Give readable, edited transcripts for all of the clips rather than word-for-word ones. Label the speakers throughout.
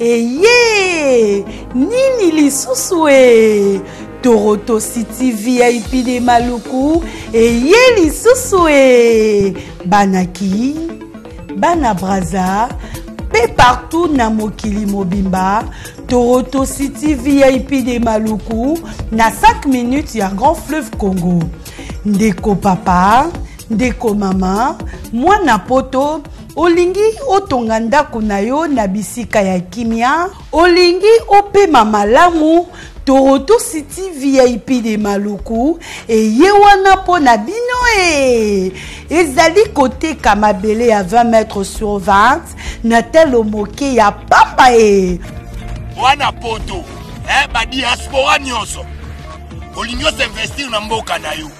Speaker 1: Eye, nini lisusu Toronto City VIP de Maluku. Eye lisusu Banaki, Bana Braza, pe partout na mokili mobimba. Toronto City VIP de Maluku. Na 5 minutes ya Grand Fleuve Congo. Ndeko papa, ndeko mama, mwana poto. Olingi otonga ndako na yo na bisika ya kimia. Olingi opema malamu. Toronto City VIP de Maluku. Eye wana po na bino ezali kote kamabele ya 20 mètres sur 20. Na telo moke ya pamba
Speaker 2: Wana poto, ba diaspora nyonso. Olingi investir na mboka na yo.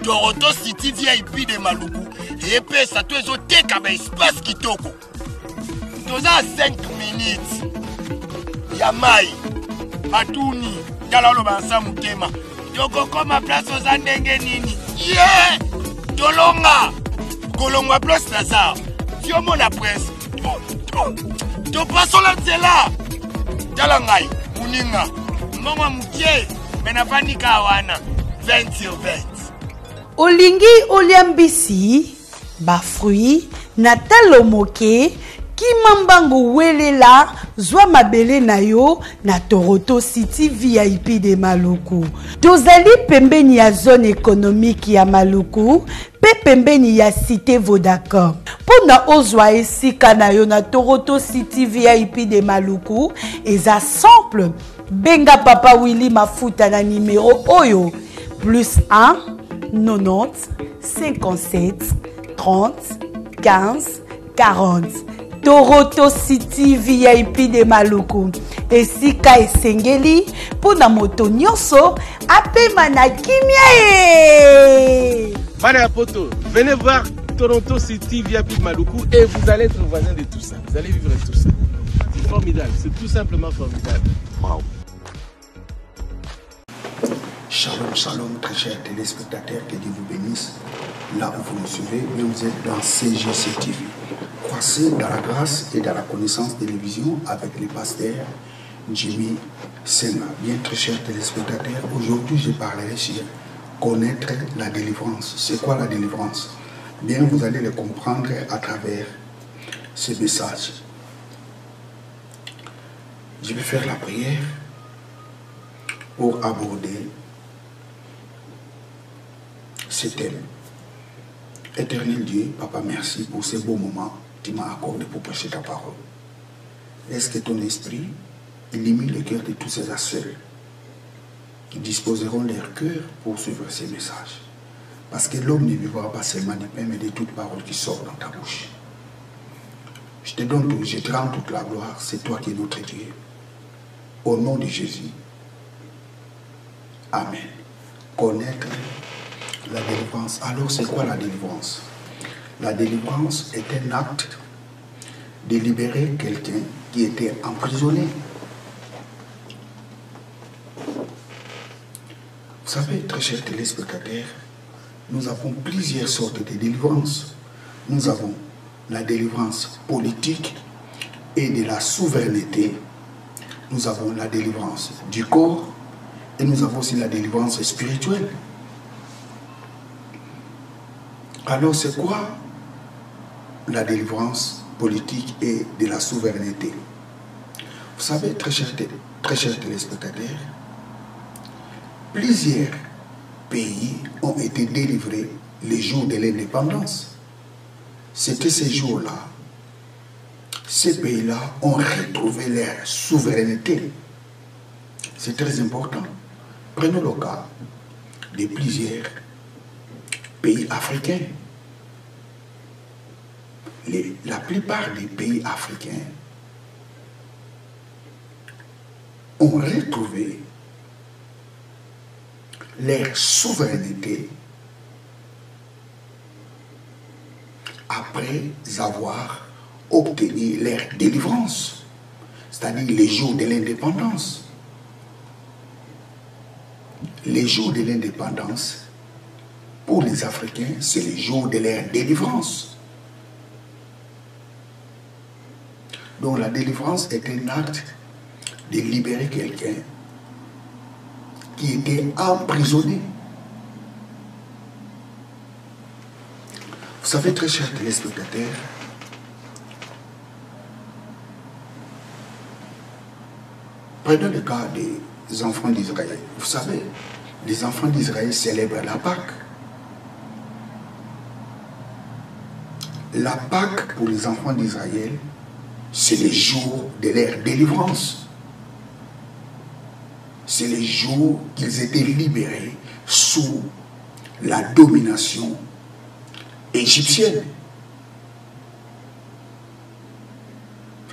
Speaker 2: Toronto City VIP de Maluku. Et puis ça te zoteka ba espace kitoko. Toza 5 minutes. Yamai. Atuni. Tala lo bansa mutema. Toko koma place oza ndenge nini. Yeah! Tolonga. Kolonga place Lazare. Fiomo na presse. To paso la nzela. Tala ngai. Muninga. Mama mutie. Menafanika wana. 20 sur 20.
Speaker 1: Olingi oliambisi. Ba fruit na talo moke kimambango welela zwa mabele na yo na Toronto City VIP de Maluku. Tozali pembeni ya zone économique ya Maluku, pe pembeni ya cité Vodacom. Pona ozwa esika na yo na Toronto City VIP de Maluku, eza simple. Benga papa Willy Mafuta na numéro oyo +1 90 57 30 15 40. Toronto City VIP de Maluku. Esika esengeli pona moto nyonso apema na kimia
Speaker 3: Bana poto, venez voir Toronto City VIP de Maluku et vous allez être voisin de tout ça. Vous allez vivre tout ça. C'est formidable, c'est tout simplement formidable. Wow.
Speaker 4: Shalom, shalom, très chers téléspectateurs, que Dieu vous bénisse. Là où vous nous suivez, mais vous êtes dans CGC TV. Croissez dans la grâce et dans la connaissance télévision avec les pasteurs Jimmy Senga. Bien, très chers téléspectateurs, aujourd'hui je parlerai sur connaître la délivrance. C'est quoi la délivrance? Bien, vous allez le comprendre à travers ce message. Je vais faire la prière pour aborder ce thème. Éternel Dieu, Papa, merci pour ce beau moment que tu m'as accordé pour prêcher ta parole. Est-ce que ton esprit illumine le cœur de tous ces assurés qui disposeront leur cœur pour suivre ces messages? Parce que l'homme ne vivra pas seulement du pain, mais de toute parole qui sort dans ta bouche. Je te donne tout, je te rends toute la gloire, c'est toi qui es notre Dieu. Au nom de Jésus. Amen. Connaître la délivrance. Alors, c'est quoi la délivrance? La délivrance est un acte de libérer quelqu'un qui était emprisonné. Vous savez, très chers téléspectateurs, nous avons plusieurs sortes de délivrance. Nous avons la délivrance politique et de la souveraineté. Nous avons la délivrance du corps et nous avons aussi la délivrance spirituelle. Alors c'est quoi la délivrance politique et de la souveraineté? Vous savez, très chers téléspectateurs, plusieurs pays ont été délivrés les jours de l'indépendance. C'était ces jours-là, ces pays-là ont retrouvé leur souveraineté. C'est très important. Prenons le cas de plusieurs pays africains. La plupart des pays africains ont retrouvé leur souveraineté après avoir obtenu leur délivrance, c'est-à-dire les jours de l'indépendance. Les jours de l'indépendance, pour les Africains, c'est le jour de leur délivrance. Donc la délivrance est un acte de libérer quelqu'un qui était emprisonné. Vous savez, très chers téléspectateurs, prenons le cas des enfants d'Israël. Vous savez, les enfants d'Israël célèbrent la Pâque. La Pâque pour les enfants d'Israël, c'est le jour de leur délivrance. C'est le jour qu'ils étaient libérés sous la domination égyptienne.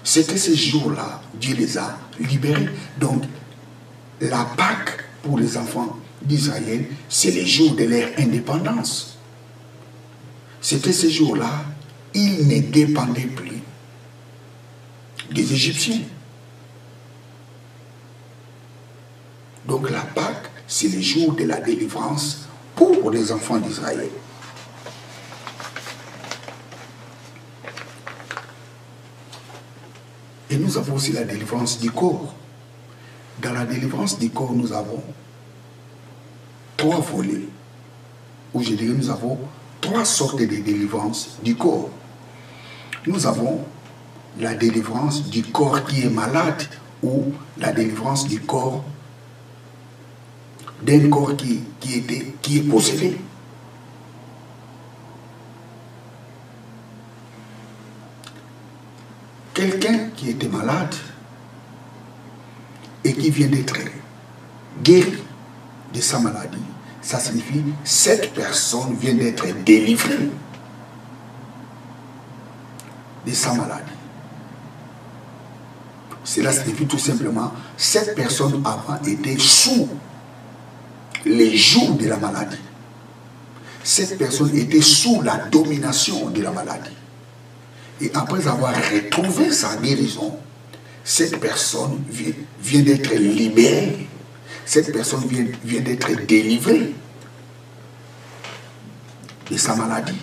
Speaker 4: C'était ce jour-là, Dieu les a libérés. Donc, la Pâque pour les enfants d'Israël, c'est le jour de leur indépendance. C'était ce jour-là, ils ne dépendaient plus des Égyptiens. Donc la Pâque, c'est le jour de la délivrance pour les enfants d'Israël. Et nous avons aussi la délivrance du corps. Dans la délivrance du corps, nous avons 3 volets. Ou je dirais, nous avons 3 sortes de délivrance du corps. Nous avons la délivrance du corps qui est malade ou la délivrance du corps d'un corps qui est possédé. Quelqu'un qui était malade et qui vient d'être guéri de sa maladie, ça signifie que cette personne vient d'être délivrée de sa maladie. Cela signifie tout simplement que cette personne avant était sous les jougs de la maladie. Cette personne était sous la domination de la maladie. Et après avoir retrouvé sa guérison, cette personne vient d'être libérée. Cette personne vient d'être délivrée de sa maladie.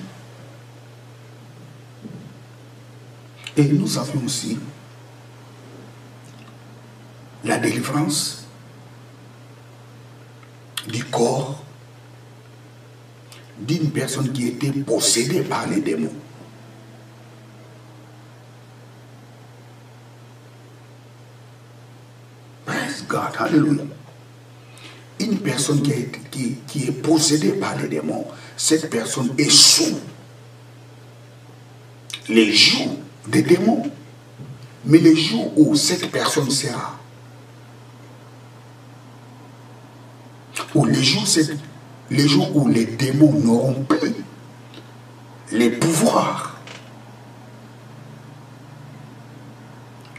Speaker 4: Et nous avons aussi la délivrance du corps d'une personne qui était possédée par les démons. Praise God, hallelujah. Une personne qui est possédée par les démons, cette personne est sous les jougs des démons. Mais le jour où cette personne sera, ou le jour où les démons n'auront plus les pouvoirs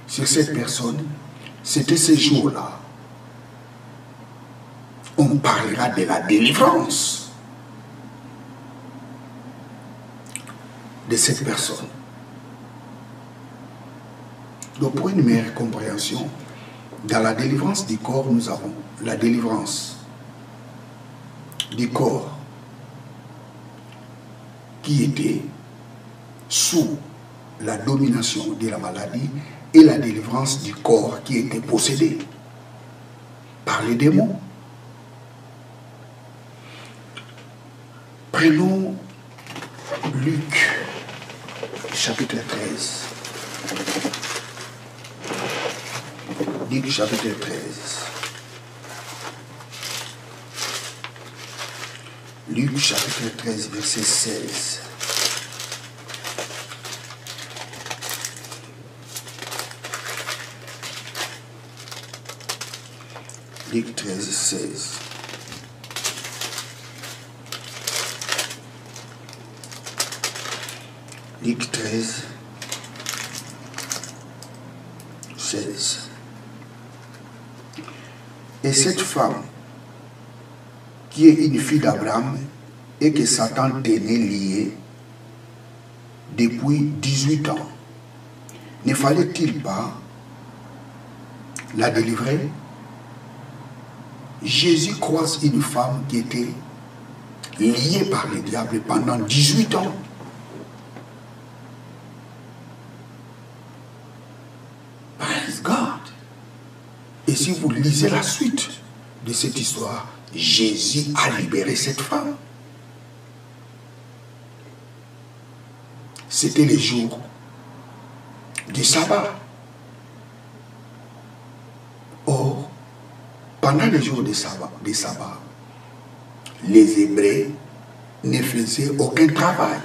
Speaker 4: sur cette personne, c'était ce jour-là. On parlera de la délivrance de cette personne. Donc pour une meilleure compréhension, dans la délivrance du corps, nous avons la délivrance du corps qui était sous la domination de la maladie et la délivrance du corps qui était possédé par les démons. Prenons Luc, chapitre 13. Luc, chapitre 13. Luc, chapitre 13, verset 16. Luc 13, 16. Luc 13, 16. Et cette femme, qui est une fille d'Abraham et que Satan tenait liée depuis 18 ans, ne fallait-il pas la délivrer? Jésus croise une femme qui était liée par le diable pendant 18 ans. si vous lisez la suite de cette histoire, Jésus a libéré cette femme. C'était les jours du sabbat. Or, pendant les jours du sabbat, les Hébreux ne faisaient aucun travail.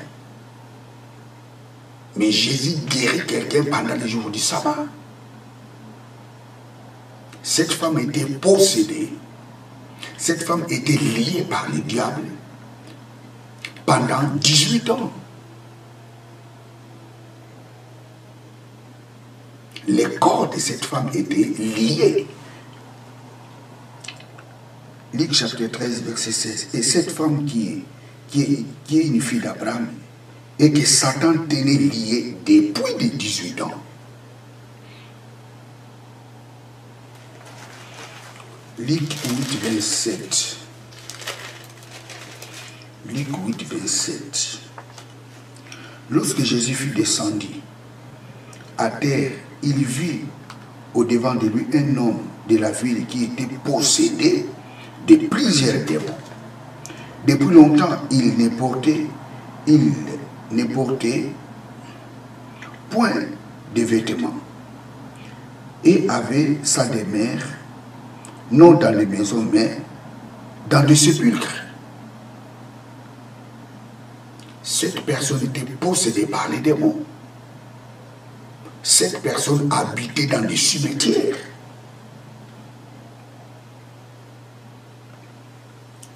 Speaker 4: Mais Jésus guérit quelqu'un pendant les jours du sabbat. Cette femme était possédée. Cette femme était liée par le diable pendant 18 ans. Les corps de cette femme étaient liés. Luc chapitre 13, verset 16. Et cette femme qui est une fille d'Abraham et que Satan tenait liée depuis les 18 ans. Luc 8, 27. Luc 8, 27. Lorsque Jésus fut descendu à terre, il vit au-devant de lui un homme de la ville qui était possédé de plusieurs démons. Depuis longtemps, il ne portait point de vêtements et avait sa demeure non dans les maisons, mais dans des sépulcres. Cette personne était possédée par les démons. Cette personne habitait dans des cimetières.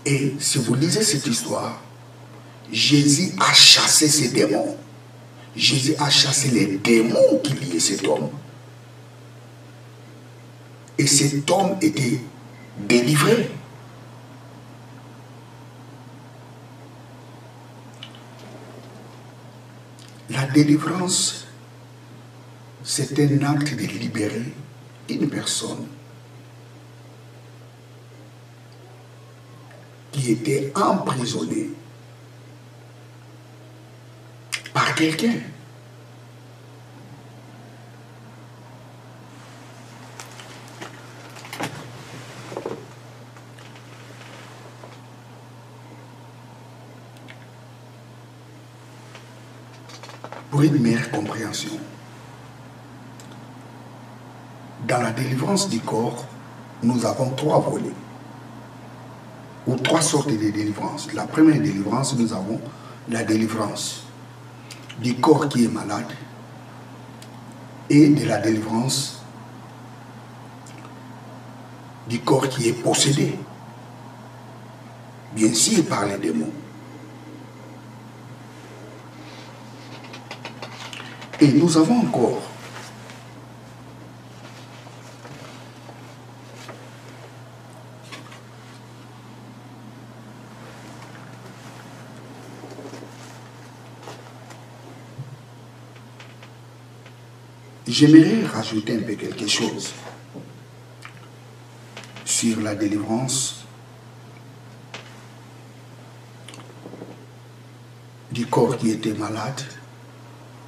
Speaker 4: Et si vous lisez cette histoire, Jésus a chassé ces démons. Jésus a chassé les démons qui liaient cet homme. Et cet homme était délivré. La délivrance, c'est un acte de libérer une personne qui était emprisonnée par quelqu'un. Pour une meilleure compréhension, dans la délivrance du corps, nous avons trois volets, ou trois sortes de délivrance. La première délivrance, nous avons la délivrance du corps qui est malade et de la délivrance du corps qui est possédé, bien sûr par les démons. Et nous avons encore j'aimerais rajouter un peu quelque chose sur la délivrance du corps qui était malade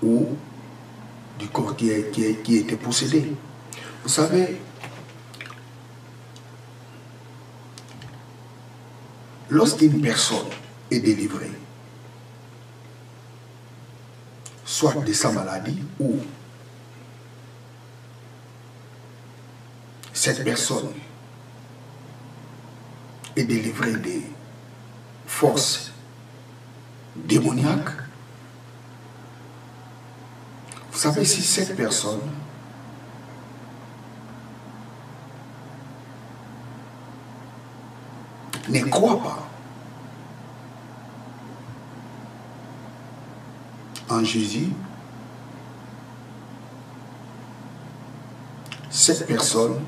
Speaker 4: ou du corps qui était possédé. Vous savez, lorsqu'une personne est délivrée, soit de sa maladie ou cette personne est délivrée des forces démoniaques, vous savez, si cette personne ne croit pas en Jésus, cette personne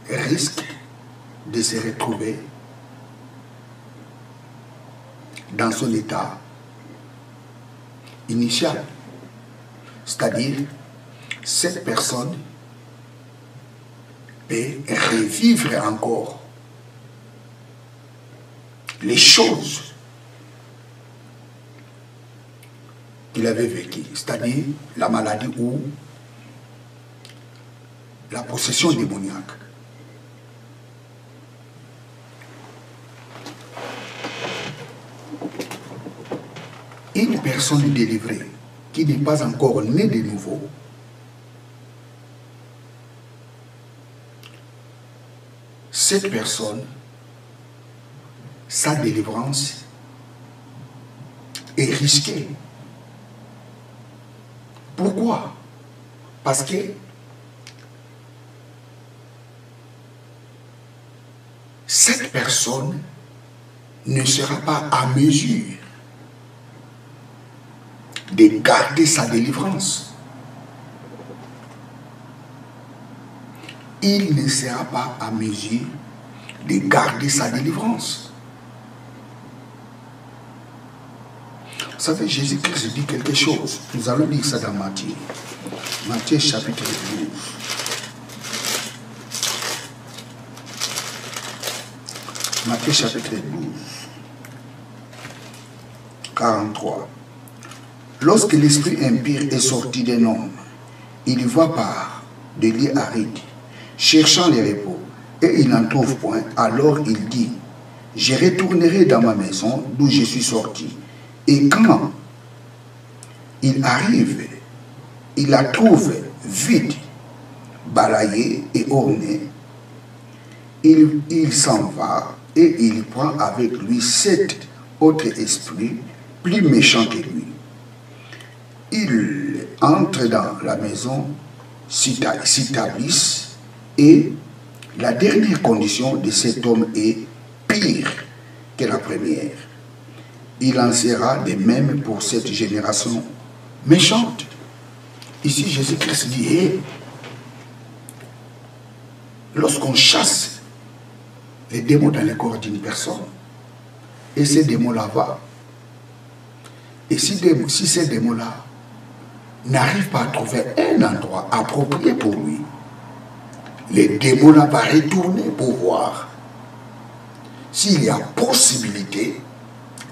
Speaker 4: risque de se retrouver dans son état initial. C'est-à-dire, cette personne peut revivre encore les choses qu'il avait vécues, c'est-à-dire la maladie ou la possession démoniaque. Une personne délivrée qui n'est pas encore née de nouveau, cette personne, sa délivrance est risquée. Pourquoi? Parce que cette personne ne sera pas à mesure de garder sa délivrance. Il ne sera pas à mesure de garder sa délivrance. Vous savez, Jésus-Christ dit quelque chose. Nous allons lire ça dans Matthieu. Matthieu chapitre 12. Matthieu chapitre 12. 43. Lorsque l'esprit impur est sorti d'un homme, il va par de lieux arides, cherchant les repos, et il n'en trouve point. Alors il dit, je retournerai dans ma maison d'où je suis sorti. Et quand il arrive, il la trouve vide, balayée et ornée. Il s'en va et il prend avec lui 7 autres esprits plus méchants que lui. Il entre dans la maison, s'établissent, et la dernière condition de cet homme est pire que la première. Il en sera de même pour cette génération méchante. Ici, Jésus-Christ dit, hey, lorsqu'on chasse les démons dans le corps d'une personne, et ces démons-là vont, et si ces démons-là n'arrivent pas à trouver un endroit approprié pour lui, les démons-là vont retourner pour voir s'il y a possibilité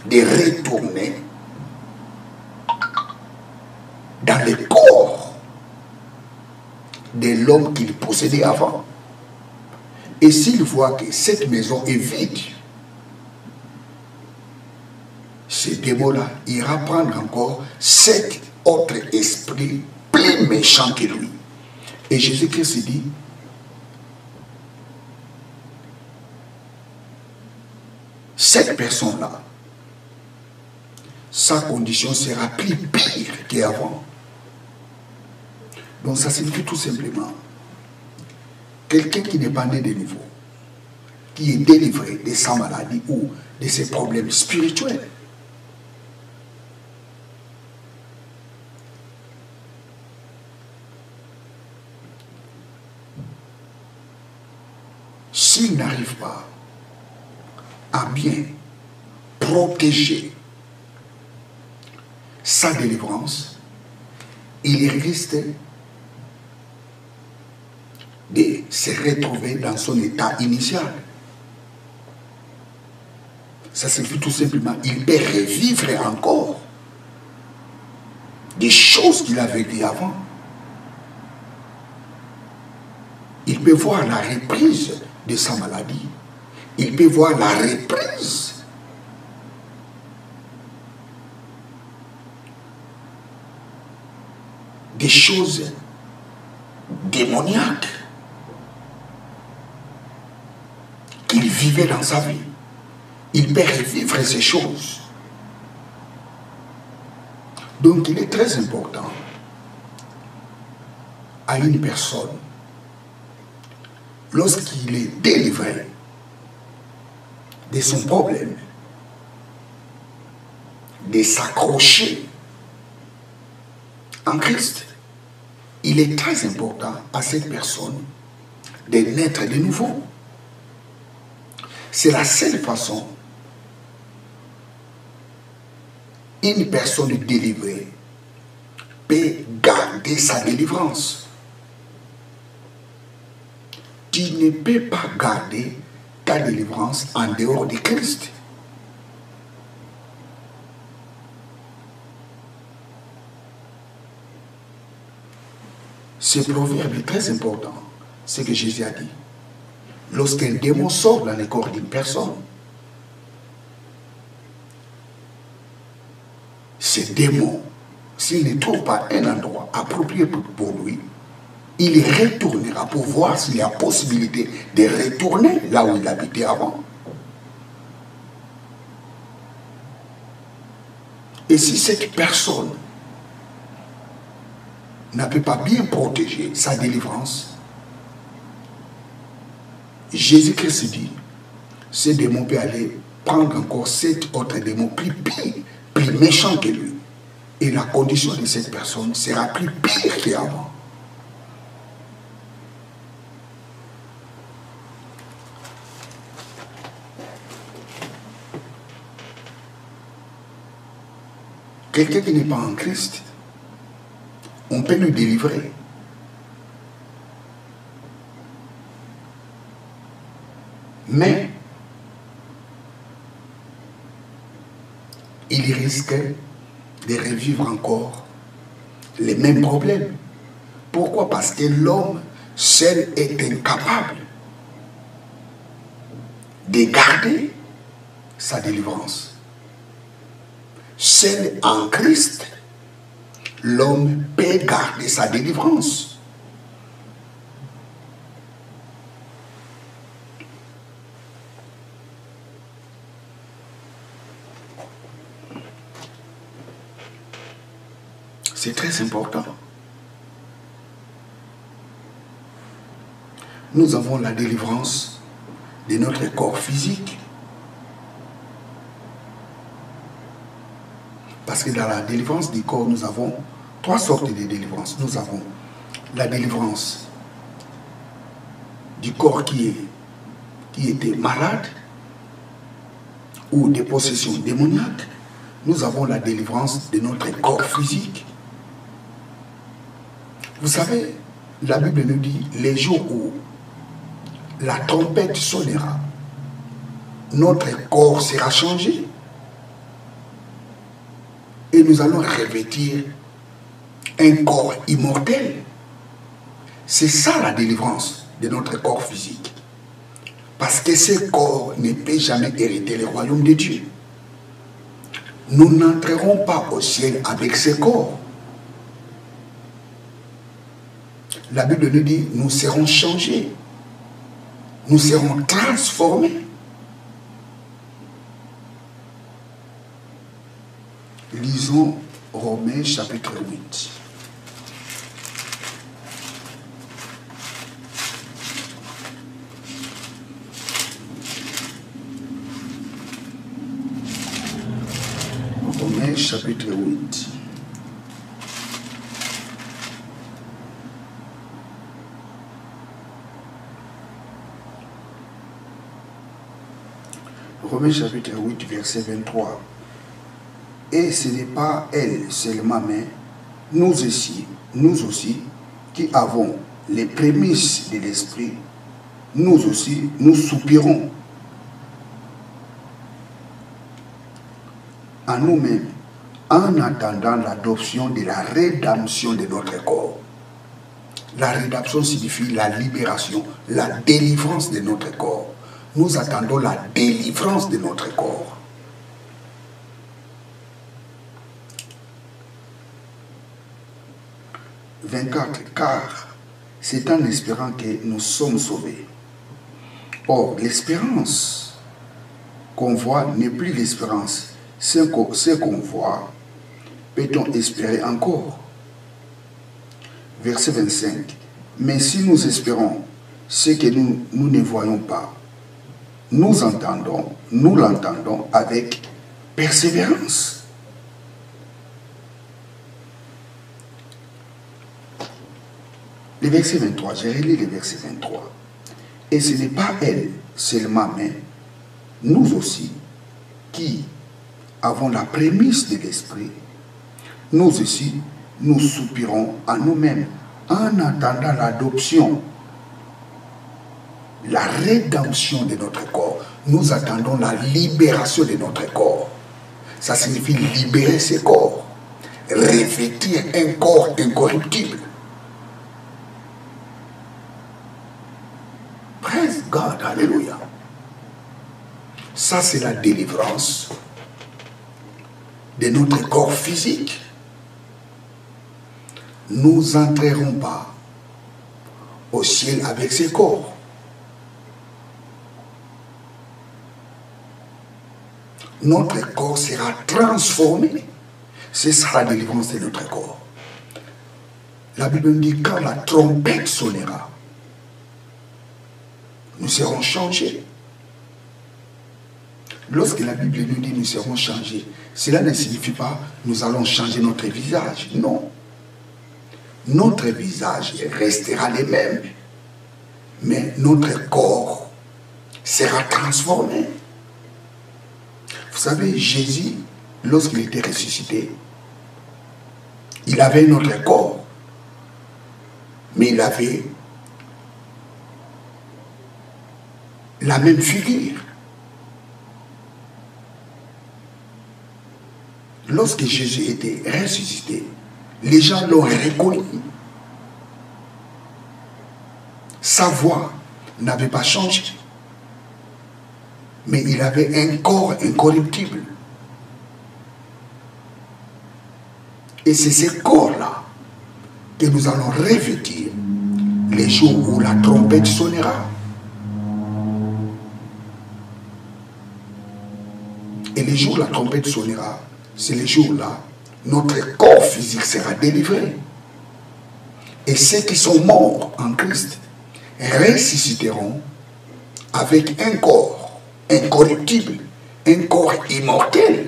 Speaker 4: de retourner dans le corps de l'homme qu'il possédait avant. Et s'il voit que cette maison est vide, ce démon-là ira prendre encore 7 autres esprits plus méchants que lui. Et Jésus-Christ dit, cette personne-là, sa condition sera plus pire qu'avant. Donc ça signifie tout simplement, quelqu'un qui n'est pas né de nouveau, qui est délivré de sa maladie ou de ses problèmes spirituels, s'il n'arrive pas à bien protéger sa délivrance, il risque de se retrouver dans son état initial. Ça signifie tout simplement, il peut revivre encore des choses qu'il avait dit avant. Il peut voir la reprise de sa maladie. Il peut voir la reprise des choses démoniaques qu'il vivait dans sa vie. Il peut revivre ces choses. Donc il est très important à une personne, lorsqu'il est délivré de son problème, de s'accrocher en Christ. Il est très important à cette personne de naître de nouveau. C'est la seule façon une personne délivrée peut garder sa délivrance. Tu ne peux pas garder ta délivrance en dehors de Christ. Ce proverbe est très important. ce que Jésus a dit. Lorsqu'un démon sort dans le corps d'une personne, ce démon, s'il ne trouve pas un endroit approprié pour lui, il retournera pour voir s'il y a possibilité de retourner là où il habitait avant. Et si cette personne n'a pas bien protégé sa délivrance, Jésus-Christ dit, ce démon peut aller prendre encore 7 autres démons plus pires, plus méchants que lui. Et la condition de cette personne sera plus pire qu'avant. Quelqu'un qui n'est pas en Christ, on peut le délivrer. Mais il risque de revivre encore les mêmes problèmes. Pourquoi? Parce que l'homme seul est incapable de garder sa délivrance. Seul en Christ, l'homme peut garder sa délivrance. C'est très important. Nous avons la délivrance de notre corps physique. Parce que dans la délivrance du corps, nous avons 3 sortes de délivrance. Nous avons la délivrance du corps qui était malade ou des possessions démoniaques. Nous avons la délivrance de notre corps physique. Vous savez, la Bible nous dit, les jours où la trompette sonnera, notre corps sera changé. Et nous allons revêtir un corps immortel. C'est ça la délivrance de notre corps physique. Parce que ce corps ne peut jamais hériter le royaume de Dieu. Nous n'entrerons pas au ciel avec ce corps. La Bible nous dit, nous serons changés. Nous serons transformés. Lisons Romains chapitre 8. Romains chapitre 8. Romains chapitre 8, verset 23. Et ce n'est pas elle seulement, mais nous aussi, qui avons les prémices de l'esprit, nous aussi, nous soupirons à nous-mêmes en attendant l'adoption de la rédemption de notre corps. La rédemption signifie la libération, la délivrance de notre corps. Nous attendons la délivrance de notre corps. « 24. Car c'est en espérant que nous sommes sauvés. Or, l'espérance qu'on voit n'est plus l'espérance. Ce qu'on voit, peut-on espérer encore ?» Verset 25. « Mais si nous espérons ce que nous ne voyons pas, nous l'entendons avec persévérance. » Le verset 23, j'ai relu le verset 23. Et ce n'est pas elle seulement, mais nous aussi, qui avons la prémisse de l'esprit, nous aussi, nous soupirons à nous-mêmes en attendant l'adoption, la rédemption de notre corps. Nous attendons la libération de notre corps. Ça signifie libérer ce corps, revêtir un corps incorruptible. Ça, c'est la délivrance de notre corps physique. Nous n'entrerons pas au ciel avec ces corps. Notre corps sera transformé. C'est ça la délivrance de notre corps. La Bible nous dit quand la trompette sonnera, nous serons changés. Lorsque la Bible nous dit nous serons changés, cela ne signifie pas nous allons changer notre visage. Non. Notre visage restera le même. Mais notre corps sera transformé. Vous savez, Jésus, lorsqu'il était ressuscité, il avait notre corps. Mais il avait la même figure. Lorsque Jésus était ressuscité, les gens l'ont reconnu. Sa voix n'avait pas changé. Mais il avait un corps incorruptible. Et c'est ce corps-là que nous allons revêtir les jours où la trompette sonnera. Et les jours où la trompette sonnera, c'est les jours-là, notre corps physique sera délivré. Et ceux qui sont morts en Christ ressusciteront avec un corps incorruptible, un corps immortel.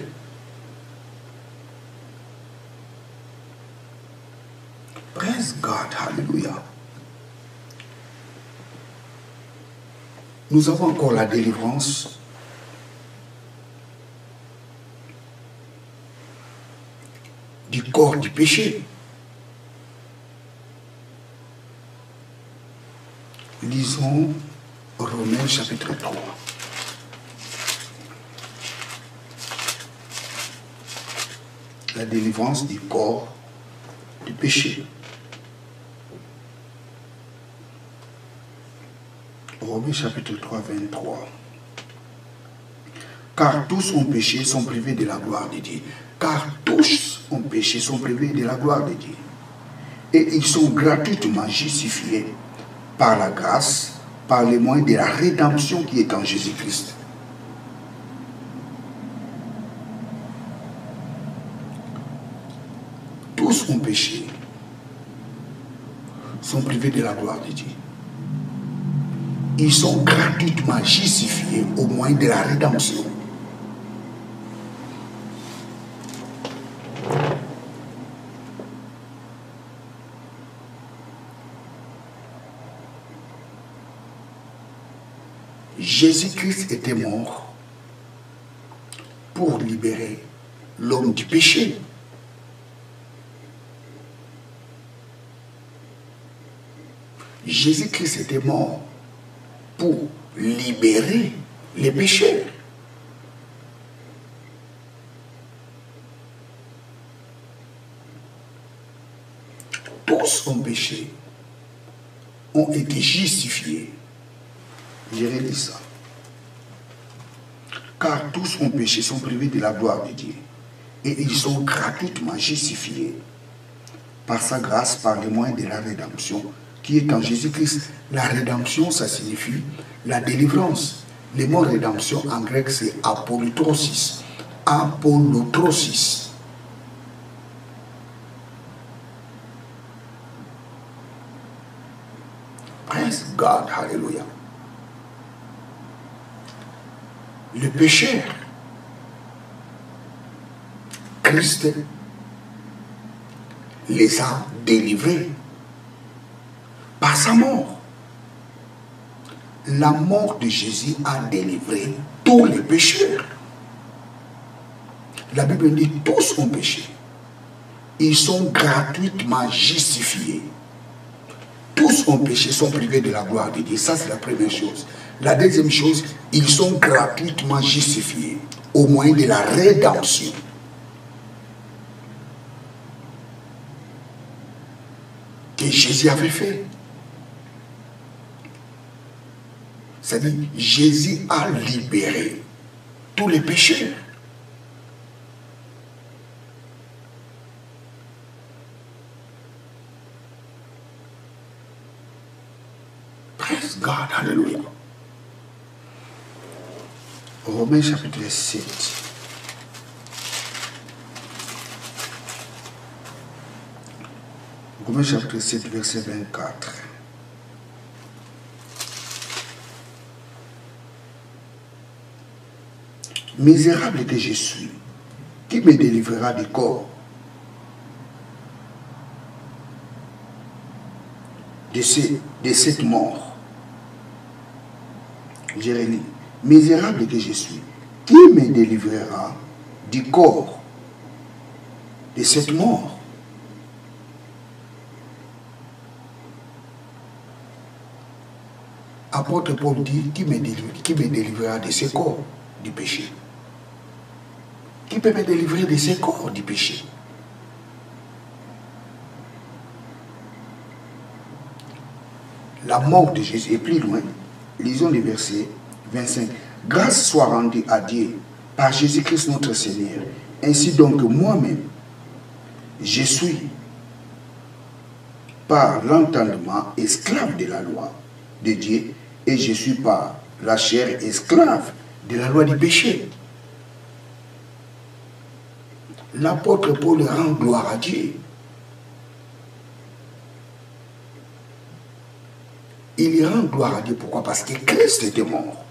Speaker 4: Praise God, hallelujah. Nous avons encore la délivrance du corps du péché. Lisons Romains chapitre 3. La délivrance du corps du péché. Romains chapitre 3, 23. Car tous ont péché, sont privés de la gloire de Dieu. Car tous ont péché, sont privés de la gloire de Dieu. Et ils sont gratuitement justifiés par la grâce, par les moyens de la rédemption qui est en Jésus-Christ. Tous ont péché, sont privés de la gloire de Dieu. Ils sont gratuitement justifiés au moyen de la rédemption. Jésus-Christ était mort pour libérer l'homme du péché. Jésus-Christ était mort pour libérer les pécheurs. Tous ont péché, ont été justifiés. J'ai redit ça. Car tous ont péché, sont privés de la gloire de Dieu. Et ils sont gratuitement justifiés par sa grâce, par les moyens de la rédemption qui est en Jésus-Christ. La rédemption, ça signifie la délivrance. Le mot rédemption en grec, c'est apolutrosis. Apolutrosis. Praise God, hallelujah. Le pécheur, Christ les a délivrés par sa mort. La mort de Jésus a délivré tous les pécheurs. La Bible dit tous ont péché. Ils sont gratuitement justifiés. Tous ont péché, sont privés de la gloire de Dieu. Ça, c'est la première chose. La deuxième chose, ils sont gratuitement justifiés au moyen de la rédemption. Que Jésus avait fait. C'est-à-dire, Jésus a libéré tous les péchés. Praise God, alléluia. Romains chapitre 7. Romains chapitre 7, verset 24. Misérable que je suis, qui me délivrera du corps de cette mort? Jérémie, misérable que je suis, qui me délivrera du corps de cette mort? Apôtre Paul dit, qui me délivrera de ce corps du péché? Qui peut me délivrer de ce corps du péché? La mort de Jésus est plus loin. Lisons le verset 25. Grâce soit rendue à Dieu par Jésus-Christ notre Seigneur. Ainsi donc moi-même, je suis par l'entendement esclave de la loi de Dieu et je suis par la chair esclave de la loi du péché. L'apôtre Paul rend gloire à Dieu. Il y rend gloire à Dieu. Pourquoi? Parce que Christ était mort.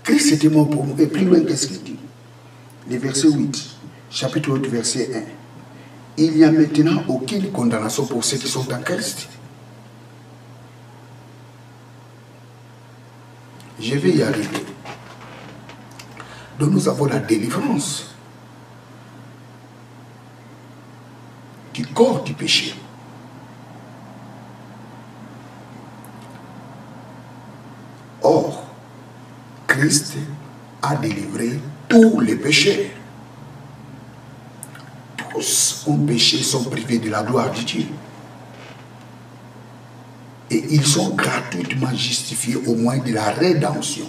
Speaker 4: Christ était mort pour nous. Et plus loin, qu'est-ce qu'il dit? Le verset 8, chapitre 8, verset 1. Il n'y a maintenant aucune condamnation pour ceux qui sont en Christ. Je vais y arriver. Donc nous avons la délivrance du corps du péché. Or, Christ a délivré tous les péchés. Tous ont péché, sont privés de la gloire de Dieu. Et ils sont gratuitement justifiés au moyen de la rédemption.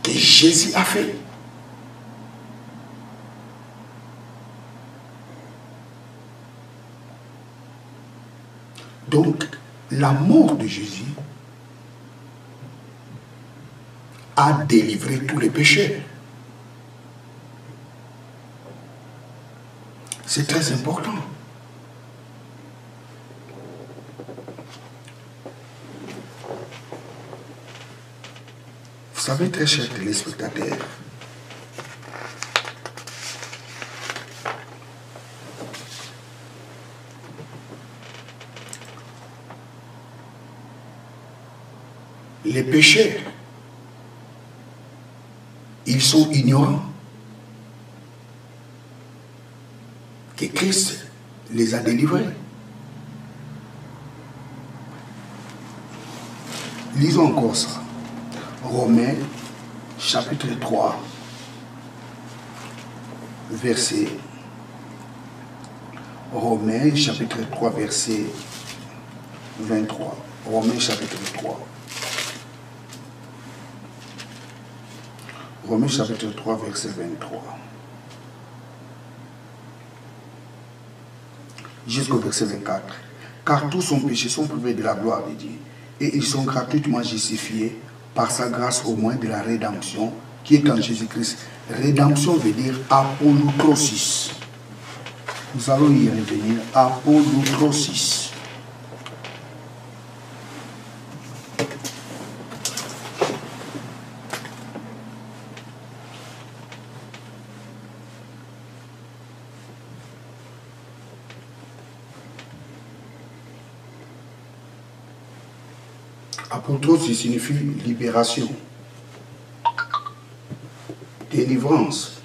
Speaker 4: Que Jésus a fait. Donc, la mort de Jésus a délivré tous les péchés. C'est très important. Vous savez, très chers téléspectateurs, les pécheurs, ils sont ignorants que Christ les a délivrés. Lisons encore ça. Romains chapitre 3, verset. Romains chapitre 3, verset 23. Romains chapitre 3. Romains chapitre 3, verset 23. Jusqu'au verset 24. Car tous ont péché, sont privés de la gloire de Dieu. Et ils sont gratuitement justifiés par sa grâce au moyen de la rédemption qui est en Jésus-Christ. Rédemption veut dire apollutrosis. Nous allons y revenir. Apollutrosis. Apollutrosis signifie libération, délivrance.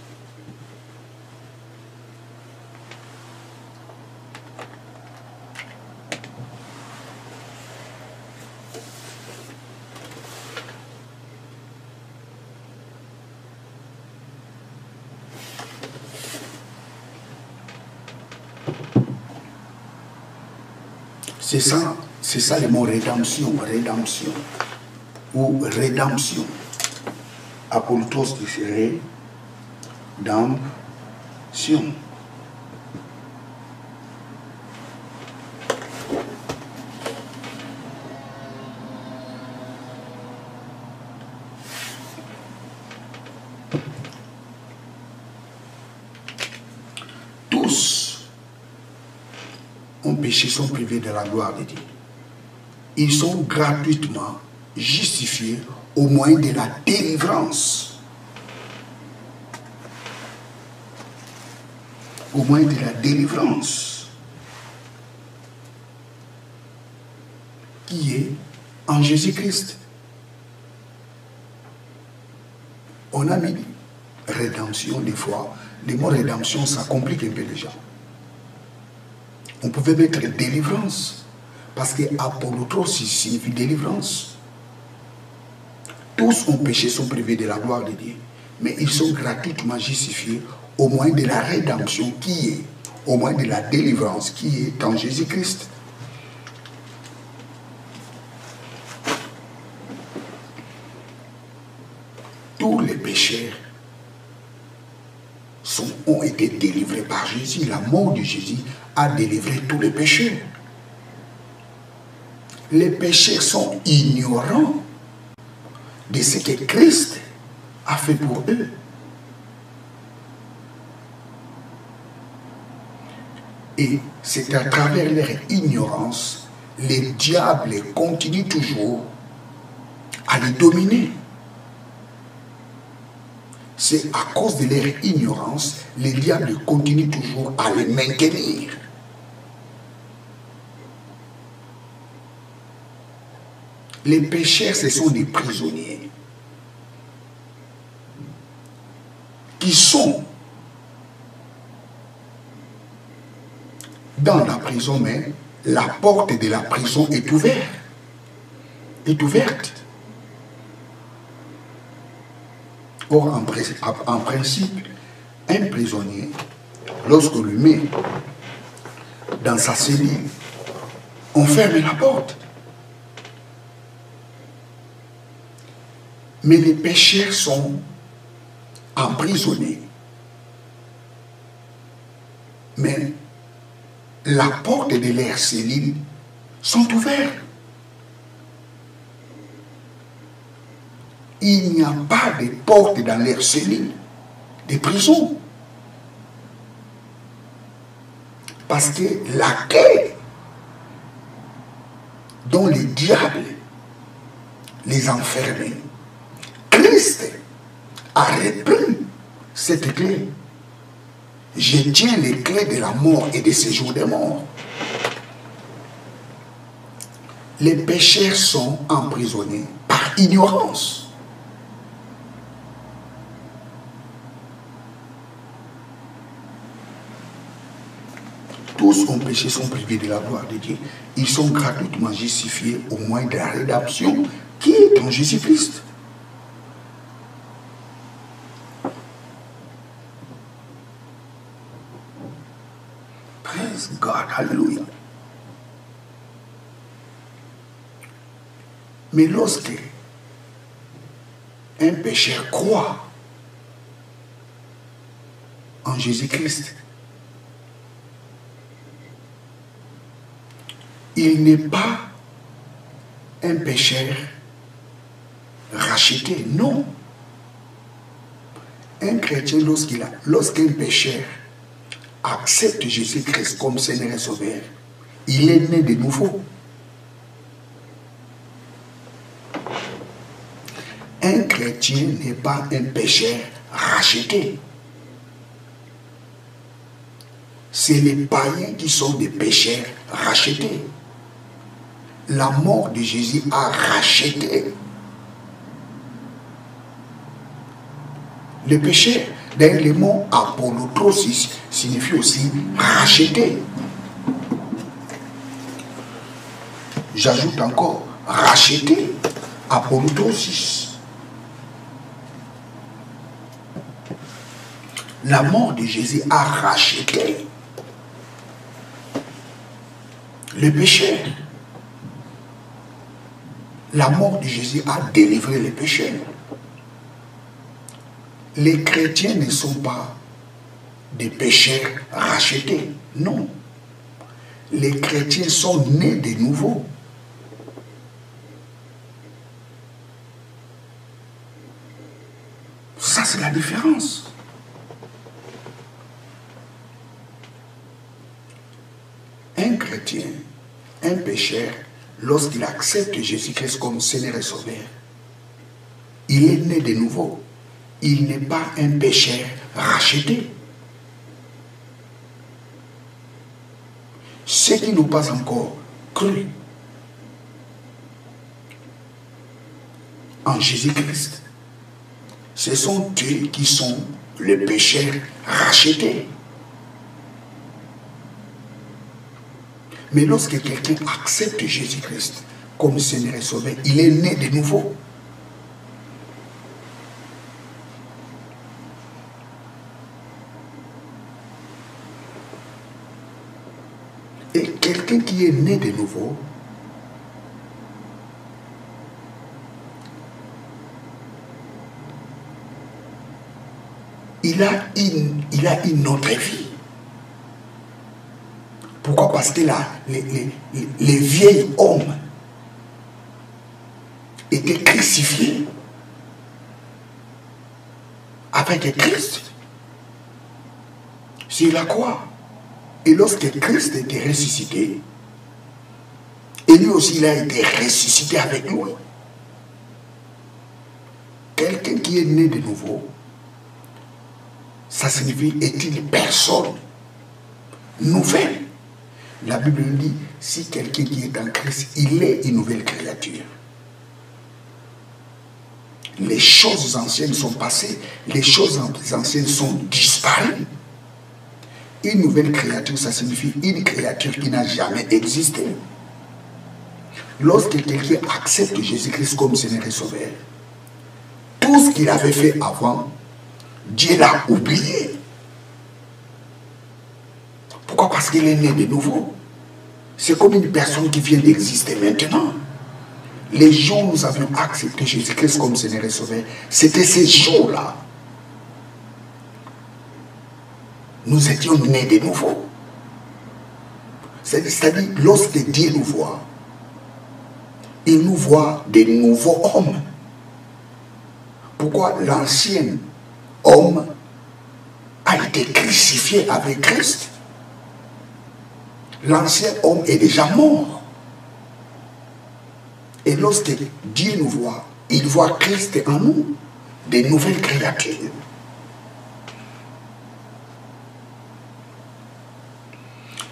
Speaker 4: C'est ça le mot rédemption, rédemption. Ou rédemption. Apollos de rédemption. Tous ont péché, sont privés de la gloire de Dieu. Ils sont gratuitement justifiés au moyen de la délivrance. Au moyen de la délivrance qui est en Jésus-Christ. On a mis rédemption des fois. Le mot rédemption, ça complique un peu les gens. On pouvait mettre délivrance, parce que apolotros signifie délivrance. Tous ont péché, sont privés de la gloire de Dieu, mais ils sont gratuitement justifiés au moyen de la rédemption qui est, au moyen de la délivrance qui est en Jésus-Christ. Tous les pécheurs ont été délivrés par Jésus. La mort de Jésus a délivré tous les pécheurs. Les pécheurs sont ignorants de ce que Christ a fait pour eux. Et c'est à travers leur ignorance, le diable continue toujours à les dominer. C'est à cause de leur ignorance, le diable continue toujours à les maintenir. Les pécheurs, ce sont des prisonniers qui sont dans la prison, mais la porte de la prison est ouverte. Or, en principe, un prisonnier, lorsqu'on le met dans sa cellule, on ferme la porte. Mais les pécheurs sont emprisonnés. Mais la porte de leur cellule sont ouvertes. Il n'y a pas de porte dans leur cellule de prison. Parce que la clé dont le diable les enfermait, Christ a repris cette clé. Je tiens les clés de la mort et de séjour des morts. Les pécheurs sont emprisonnés par ignorance. Tous ont péché, sont privés de la gloire de Dieu. Ils sont gratuitement justifiés au moyen de la rédemption qui est en Jésus-Christ. Praise God, hallelujah. Mais lorsque un pécheur croit en Jésus-Christ, il n'est pas un pécheur racheté, non. Un chrétien, lorsqu'un pécheur accepte Jésus-Christ comme Seigneur et Sauveur, il est né de nouveau. Un chrétien n'est pas un pécheur racheté. C'est les païens qui sont des pécheurs rachetés. La mort de Jésus a racheté le péché. D'ailleurs, le mot apollotrosis signifie aussi racheter. J'ajoute encore racheter, apollotrosis. La mort de Jésus a racheté le péché. La mort de Jésus a délivré les pécheurs. Les chrétiens ne sont pas des pécheurs rachetés. Non. Les chrétiens sont nés de nouveau. Ça, c'est la différence. Un chrétien, un pécheur, lorsqu'il accepte Jésus-Christ comme Seigneur et Sauveur, il est né de nouveau. Il n'est pas un pécheur racheté. Ceux qui n'ont pas encore cru en Jésus-Christ, ce sont eux qui sont les pécheurs rachetés. Mais lorsque quelqu'un accepte Jésus-Christ comme Seigneur et Sauveur, il est né de nouveau. Et quelqu'un qui est né de nouveau, il a une autre vie. Pourquoi? Parce que là, les vieils hommes étaient crucifiés avec Christ sur la croix. Et lorsque Christ était ressuscité, et lui aussi il a été ressuscité avec lui. Quelqu'un qui est né de nouveau, ça signifie est une personne nouvelle. La Bible nous dit, si quelqu'un qui est en Christ, il est une nouvelle créature. Les choses anciennes sont passées, les choses anciennes sont disparues. Une nouvelle créature, ça signifie une créature qui n'a jamais existé. Lorsque quelqu'un accepte Jésus-Christ comme Seigneur et Sauveur, tout ce qu'il avait fait avant, Dieu l'a oublié. Pourquoi? Parce qu'il est né de nouveau. C'est comme une personne qui vient d'exister maintenant. Les jours où nous avions accepté Jésus-Christ comme Seigneur et Sauveur, c'était ces jours-là. Nous étions nés de nouveau. C'est-à-dire, lorsque Dieu nous voit, il nous voit des nouveaux hommes. Pourquoi? L'ancien homme a été crucifié avec Christ. L'ancien homme est déjà mort. Et lorsque Dieu nous voit, il voit Christ en nous, des nouvelles créatures.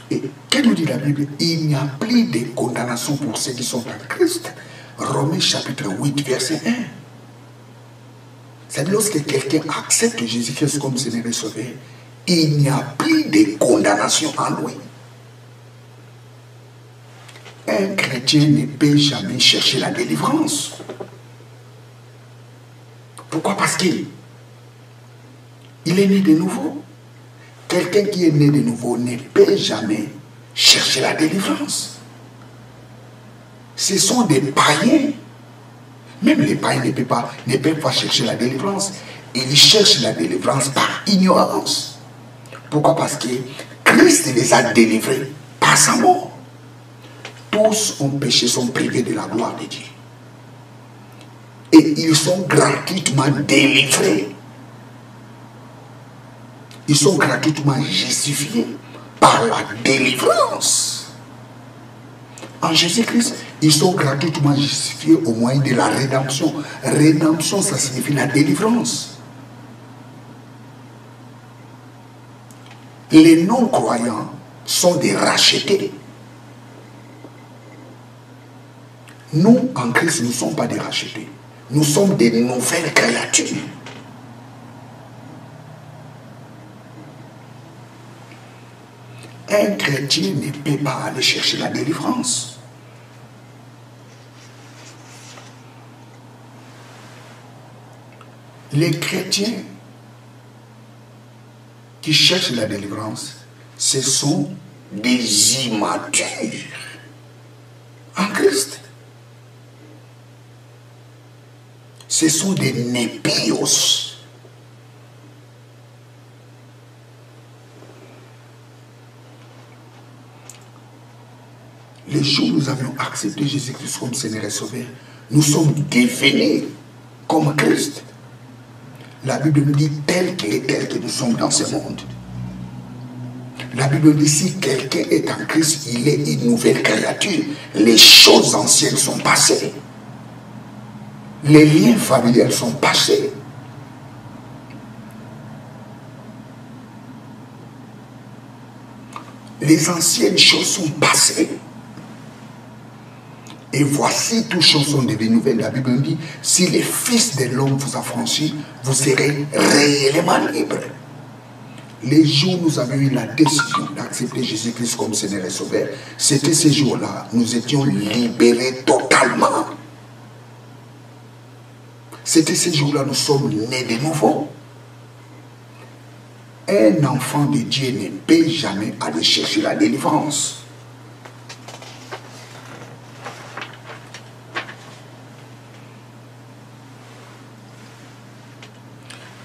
Speaker 4: Et que nous dit la Bible? Il n'y a plus de condamnation pour ceux qui sont en Christ. Romains chapitre 8, verset 1. C'est lorsque quelqu'un accepte Jésus-Christ comme Seigneur et Sauveur, il n'y a plus de condamnation en lui. Un chrétien ne peut jamais chercher la délivrance. Pourquoi? Parce qu'il est né de nouveau. Quelqu'un qui est né de nouveau ne peut jamais chercher la délivrance. Ce sont des païens. Même les païens ne peuvent pas chercher la délivrance. Ils cherchent la délivrance par ignorance. Pourquoi? Parce que Christ les a délivrés par sa mort. Tous ont péché, sont privés de la gloire de Dieu. Et ils sont gratuitement délivrés. Ils sont gratuitement justifiés par la délivrance. En Jésus-Christ, ils sont gratuitement justifiés au moyen de la rédemption. Rédemption, ça signifie la délivrance. Les non-croyants sont des rachetés. Nous, en Christ, nous ne sommes pas des rachetés. Nous sommes des nouvelles créatures. Un chrétien ne peut pas aller chercher la délivrance. Les chrétiens qui cherchent la délivrance, ce sont des immatures. Christ. Ce sont des népios. Les jours où nous avions accepté Jésus-Christ comme Seigneur et Sauveur, nous sommes devenus comme Christ. La Bible nous dit tel qu'il est, tel que nous sommes dans ce monde. La Bible dit si quelqu'un est en Christ, il est une nouvelle créature. Les choses anciennes sont passées. Les liens familiaux sont passés. Les anciennes choses sont passées. Et voici, toutes choses sont devenues nouvelles. La Bible dit, si le Fils de l'homme vous a franchi, vous serez réellement libre. Les jours où nous avions eu la décision d'accepter Jésus-Christ comme Seigneur et Sauveur, c'était ces jours-là, nous étions libérés totalement. C'était ces jours-là, nous sommes nés de nouveau. Un enfant de Dieu ne peut jamais aller chercher la délivrance.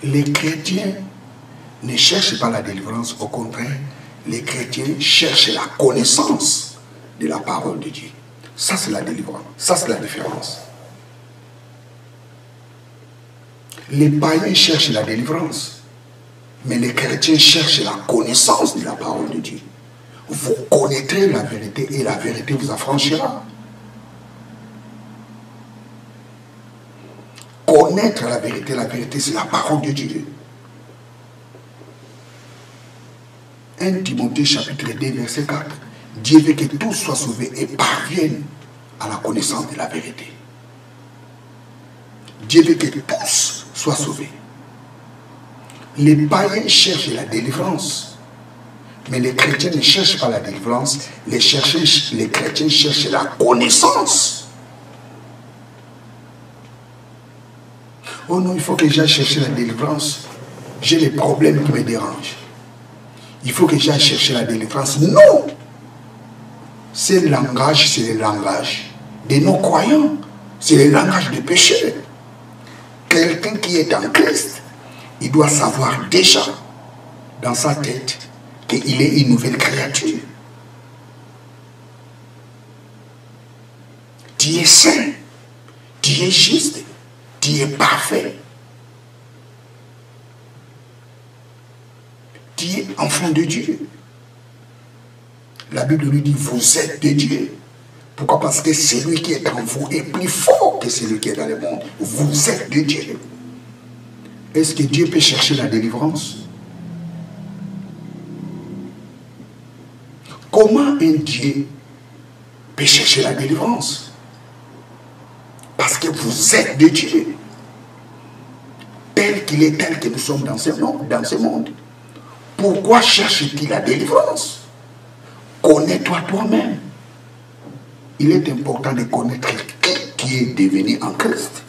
Speaker 4: Les chrétiens ne cherchent pas la délivrance, au contraire, les chrétiens cherchent la connaissance de la parole de Dieu. Ça, c'est la délivrance. Ça, c'est la différence. Les païens cherchent la délivrance, mais les chrétiens cherchent la connaissance de la parole de Dieu. Vous connaîtrez la vérité et la vérité vous affranchira. Connaître la vérité, c'est la parole de Dieu. 1 Timothée chapitre 2 verset 4. Dieu veut que tous soient sauvés et parviennent à la connaissance de la vérité. Dieu veut que tous soient sauvés. Les païens cherchent la délivrance, mais les chrétiens ne cherchent pas la délivrance, les chrétiens cherchent la connaissance. Oh non, il faut que j'aille chercher la délivrance. J'ai les problèmes qui me dérangent. Il faut que j'aille chercher la délivrance. Non! Ce langage, c'est le langage de nos croyants. C'est le langage du péché. Quelqu'un qui est en Christ, il doit savoir déjà dans sa tête qu'il est une nouvelle créature. Tu es saint, tu es juste, tu es parfait. Tu es enfant de Dieu. La Bible lui dit, vous êtes de Dieu. Pourquoi? Parce que celui qui est en vous est plus fort que celui qui est dans le monde. Vous êtes de Dieu. Est-ce que Dieu peut chercher la délivrance? Comment un Dieu peut chercher la délivrance? Parce que vous êtes de Dieu. Tel qu'il est, tel que nous sommes dans ce monde. Pourquoi cherches-tu la délivrance? Connais-toi toi-même. Il est important de connaître qui est devenu en Christ.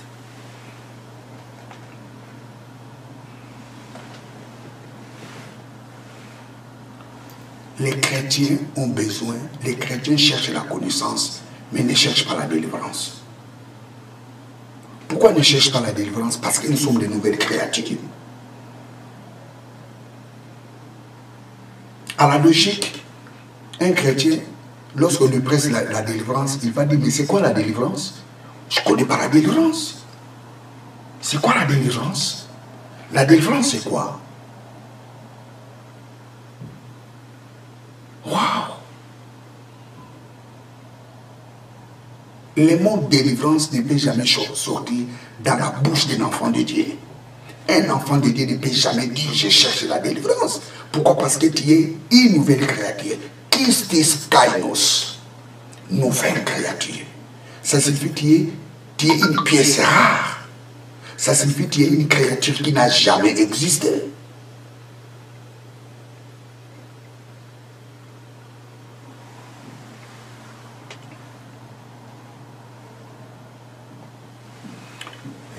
Speaker 4: Les chrétiens ont besoin, les chrétiens cherchent la connaissance, mais ne cherchent pas la délivrance. Pourquoi ne cherchent pas la délivrance? Parce que nous sommes de nouvelles créatures. À la logique, un chrétien, lorsqu'on lui presse la délivrance, il va dire, mais c'est quoi la délivrance? Je ne connais pas la délivrance. C'est quoi la délivrance? La délivrance, c'est quoi? Waouh! Le mot délivrance ne peut jamais sortir dans la bouche d'un enfant de Dieu. Un enfant de Dieu ne peut jamais dire je cherche la délivrance. Pourquoi? Parce que tu es une nouvelle créature. Christus Kainos. Nouvelle créature. Ça signifie que tu es une pièce rare. Ça signifie que tu es une créature qui n'a jamais existé.